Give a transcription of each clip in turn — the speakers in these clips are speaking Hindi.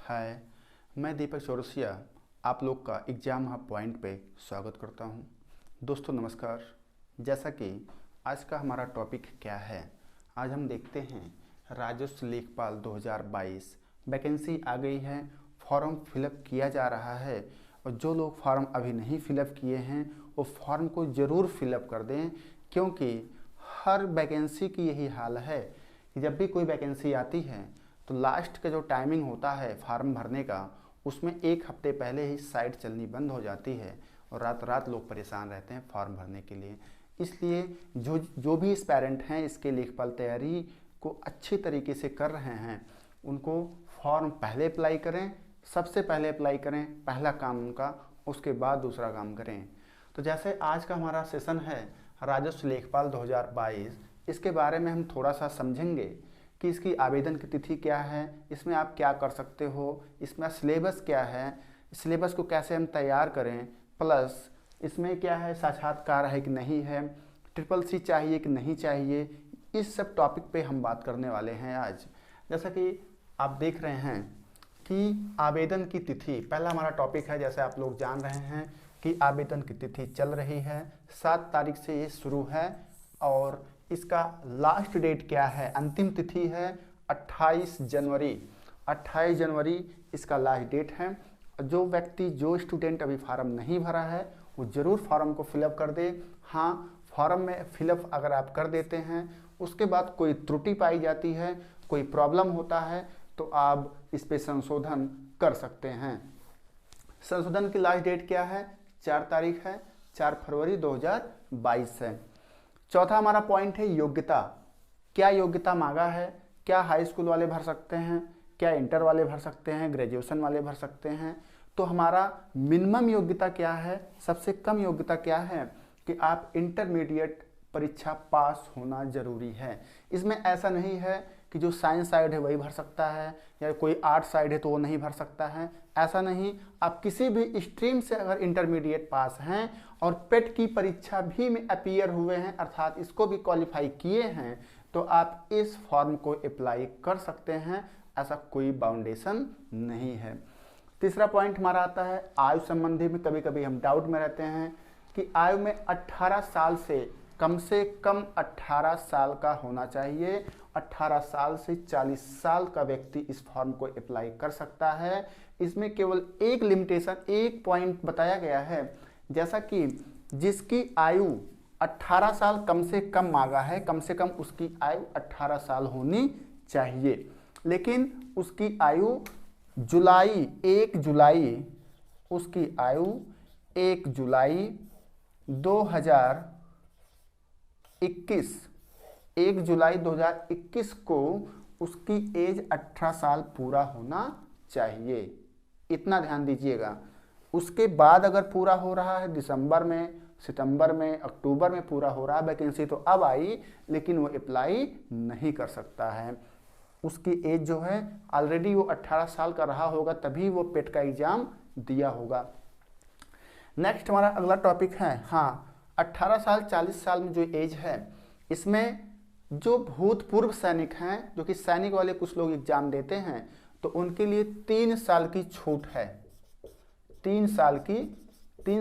हाय, मैं दीपक चौरसिया आप लोग का एग्ज़ाम हब पॉइंट पे स्वागत करता हूं। दोस्तों नमस्कार। जैसा कि आज का हमारा टॉपिक क्या है, आज हम देखते हैं राजस्व लेखपाल 2022 वैकेंसी आ गई है, फॉर्म फिलअप किया जा रहा है और जो लोग फॉर्म अभी नहीं फिलअप किए हैं वो फॉर्म को ज़रूर फिलअप कर दें, क्योंकि हर वैकेंसी की यही हाल है कि जब भी कोई वैकेंसी आती है तो लास्ट का जो टाइमिंग होता है फॉर्म भरने का, उसमें एक हफ्ते पहले ही साइट चलनी बंद हो जाती है और रात रात लोग परेशान रहते हैं फॉर्म भरने के लिए। इसलिए जो भी एस्पायरेंट हैं इसके लेखपाल तैयारी को अच्छी तरीके से कर रहे हैं, उनको फॉर्म पहले अप्लाई करें, सबसे पहले अप्लाई करें, पहला काम उनका, उसके बाद दूसरा काम करें। तो जैसे आज का हमारा सेशन है राजस्व लेखपाल 2022, इसके बारे में हम थोड़ा सा समझेंगे कि इसकी आवेदन की तिथि क्या है, इसमें आप क्या कर सकते हो, इसमें सिलेबस क्या है, सिलेबस को कैसे हम तैयार करें, प्लस इसमें क्या है, साक्षात्कार है कि नहीं है, CCC चाहिए कि नहीं चाहिए, इस सब टॉपिक पे हम बात करने वाले हैं आज। जैसा कि आप देख रहे हैं कि आवेदन की तिथि पहला हमारा टॉपिक है। जैसे आप लोग जान रहे हैं कि आवेदन की तिथि चल रही है, 7 तारीख से ये शुरू है और इसका लास्ट डेट क्या है, अंतिम तिथि है 28 जनवरी। 28 जनवरी इसका लास्ट डेट है। जो व्यक्ति, जो स्टूडेंट अभी फॉर्म नहीं भरा है वो ज़रूर फॉर्म को फिलअप कर दे। हाँ, फॉर्म में फिलअप अगर आप कर देते हैं, उसके बाद कोई त्रुटि पाई जाती है, कोई प्रॉब्लम होता है, तो आप इस पर संशोधन कर सकते हैं। संशोधन की लास्ट डेट क्या है, 4 तारीख है, 4 फरवरी 2022 है। चौथा हमारा पॉइंट है योग्यता। क्या योग्यता मांगा है, क्या हाई स्कूल वाले भर सकते हैं, क्या इंटर वाले भर सकते हैं, ग्रेजुएशन वाले भर सकते हैं। तो हमारा मिनिमम योग्यता क्या है, सबसे कम योग्यता क्या है कि आप इंटरमीडिएट परीक्षा पास होना जरूरी है। इसमें ऐसा नहीं है कि जो साइंस साइड है वही भर सकता है या कोई आर्ट साइड है तो वो नहीं भर सकता है, ऐसा नहीं। आप किसी भी स्ट्रीम से अगर इंटरमीडिएट पास हैं और पेट की परीक्षा भी में अपीयर हुए हैं, अर्थात इसको भी क्वालिफाई किए हैं, तो आप इस फॉर्म को अप्लाई कर सकते हैं, ऐसा कोई बाउंडेशन नहीं है। तीसरा पॉइंट हमारा आता है आयु संबंधी में। कभी कभी हम डाउट में रहते हैं कि आयु में 18 साल से कम 18 साल का होना चाहिए। 18 साल से 40 साल का व्यक्ति इस फॉर्म को अप्लाई कर सकता है। इसमें केवल एक लिमिटेशन, एक पॉइंट बताया गया है, जैसा कि जिसकी आयु 18 साल कम से कम मांगा है, कम से कम उसकी आयु 18 साल होनी चाहिए, लेकिन उसकी आयु 1 जुलाई उसकी आयु 1 जुलाई 2021 को उसकी एज 18 साल पूरा होना चाहिए। इतना ध्यान दीजिएगा। उसके बाद अगर पूरा हो रहा है, दिसंबर में, सितंबर में, अक्टूबर में पूरा हो रहा है, वैकेंसी तो अब आई, लेकिन वो अप्लाई नहीं कर सकता है। उसकी एज जो है ऑलरेडी वो 18 साल का रहा होगा, तभी वो पेट का एग्जाम दिया होगा। नेक्स्ट हमारा अगला टॉपिक है, हाँ, 18 साल 40 साल में जो एज है, इसमें जो भूतपूर्व सैनिक हैं, जो कि सैनिक वाले कुछ लोग एग्जाम देते हैं, तो उनके लिए 3 साल की छूट है। 3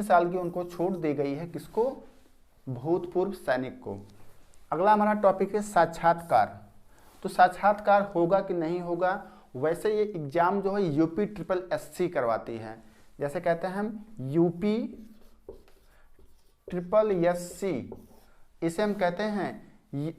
साल की उनको छूट दी गई है। किसको? भूतपूर्व सैनिक को। अगला हमारा टॉपिक है साक्षात्कार। तो साक्षात्कार होगा कि नहीं होगा, वैसे ये एग्जाम जो है यूपी SSS करवाती है। जैसे कहते हैं हम यूपी SSS, इसे हम कहते हैं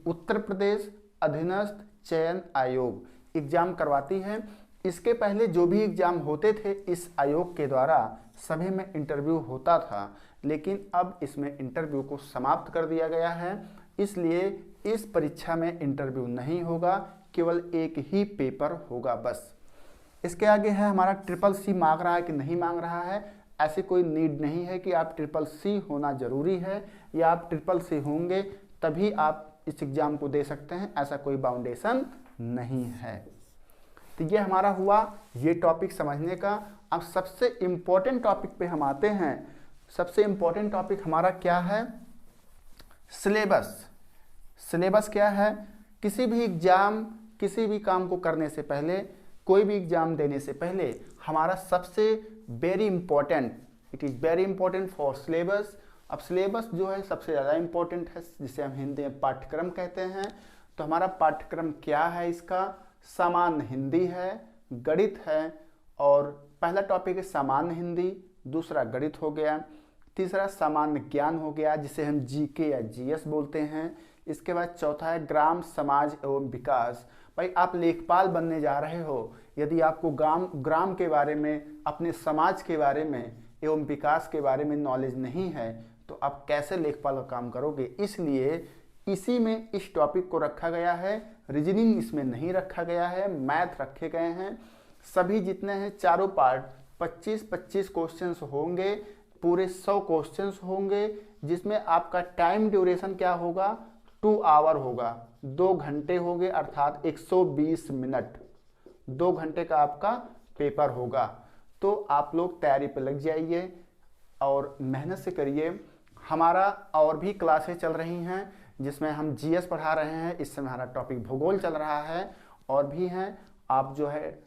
उत्तर प्रदेश अधीनस्थ चयन आयोग एग्जाम करवाती है। इसके पहले जो भी एग्जाम होते थे इस आयोग के द्वारा, सभी में इंटरव्यू होता था, लेकिन अब इसमें इंटरव्यू को समाप्त कर दिया गया है। इसलिए इस परीक्षा में इंटरव्यू नहीं होगा, केवल एक ही पेपर होगा बस। इसके आगे है हमारा CCC मांग रहा है कि नहीं मांग रहा है। ऐसी कोई नीड नहीं है कि आप CCC होना जरूरी है या आप CCC होंगे तभी आप इस एग्जाम को दे सकते हैं, ऐसा कोई बाउंडेशन नहीं है। तो ये हमारा हुआ ये टॉपिक समझने का। अब सबसे इम्पोर्टेंट टॉपिक पे हम आते हैं। सबसे इम्पोर्टेंट टॉपिक हमारा क्या है? सिलेबस। सिलेबस क्या है? किसी भी एग्जाम, किसी भी काम को करने से पहले कोई भी एग्जाम देने से पहले हमारा सबसे very important, it is very important for syllabus. अब सिलेबस जो है सबसे ज़्यादा इंपॉर्टेंट है, जिसे हम हिंदी में पाठ्यक्रम कहते हैं। तो हमारा पाठ्यक्रम क्या है, इसका सामान्य हिंदी है, गणित है, और पहला टॉपिक है सामान्य हिंदी, दूसरा गणित हो गया, तीसरा सामान्य ज्ञान हो गया जिसे हम जीके या जीएस बोलते हैं। इसके बाद चौथा है ग्राम समाज एवं विकास। भाई आप लेखपाल बनने जा रहे हो, यदि आपको ग्राम के बारे में, अपने समाज के बारे में एवं विकास के बारे में नॉलेज नहीं है तो आप कैसे लेखपाल का काम करोगे। इसलिए इसी में इस टॉपिक को रखा गया है, रीजनिंग इसमें नहीं रखा गया है, मैथ रखे गए हैं। सभी जितने हैं चारों पार्ट 25-25 क्वेश्चंस होंगे, पूरे 100 क्वेश्चंस होंगे, जिसमें आपका टाइम ड्यूरेशन क्या होगा, 2 आवर होगा, 2 घंटे हो गए, अर्थात 120 मिनट, 2 घंटे का आपका पेपर होगा। तो आप लोग तैयारी पर लग जाइए और मेहनत से करिए। हमारा और भी क्लासेस चल रही हैं जिसमें हम जीएस पढ़ा रहे हैं, इस समय हमारा टॉपिक भूगोल चल रहा है, और भी हैं, आप जो है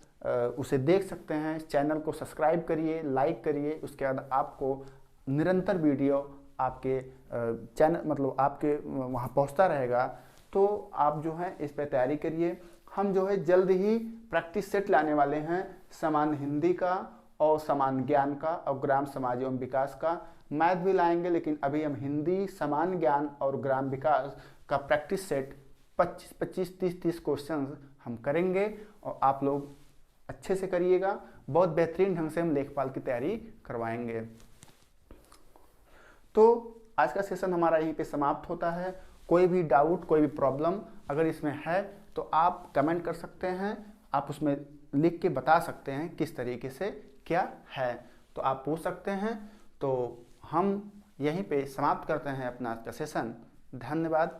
उसे देख सकते हैं। चैनल को सब्सक्राइब करिए, लाइक करिए, उसके बाद आपको निरंतर वीडियो आपके चैनल मतलब आपके वहाँ पहुँचता रहेगा। तो आप जो है इस पर तैयारी करिए। हम जो है जल्द ही प्रैक्टिस सेट लाने वाले हैं, सामान्य हिंदी का और सामान्य ज्ञान का और ग्राम समाज एवं विकास का। मैथ भी लाएंगे, लेकिन अभी हम हिंदी, सामान्य ज्ञान और ग्राम विकास का प्रैक्टिस सेट 25-25, 30-30 क्वेश्चन हम करेंगे और आप लोग अच्छे से करिएगा। बहुत बेहतरीन ढंग से हम लेखपाल की तैयारी करवाएंगे। तो आज का सेशन हमारा यहीं पे समाप्त होता है। कोई भी डाउट, कोई भी प्रॉब्लम अगर इसमें है तो आप कमेंट कर सकते हैं, आप उसमें लिख के बता सकते हैं किस तरीके से क्या है, तो आप पूछ सकते हैं। तो हम यहीं पे समाप्त करते हैं अपना आज का सेशन। धन्यवाद।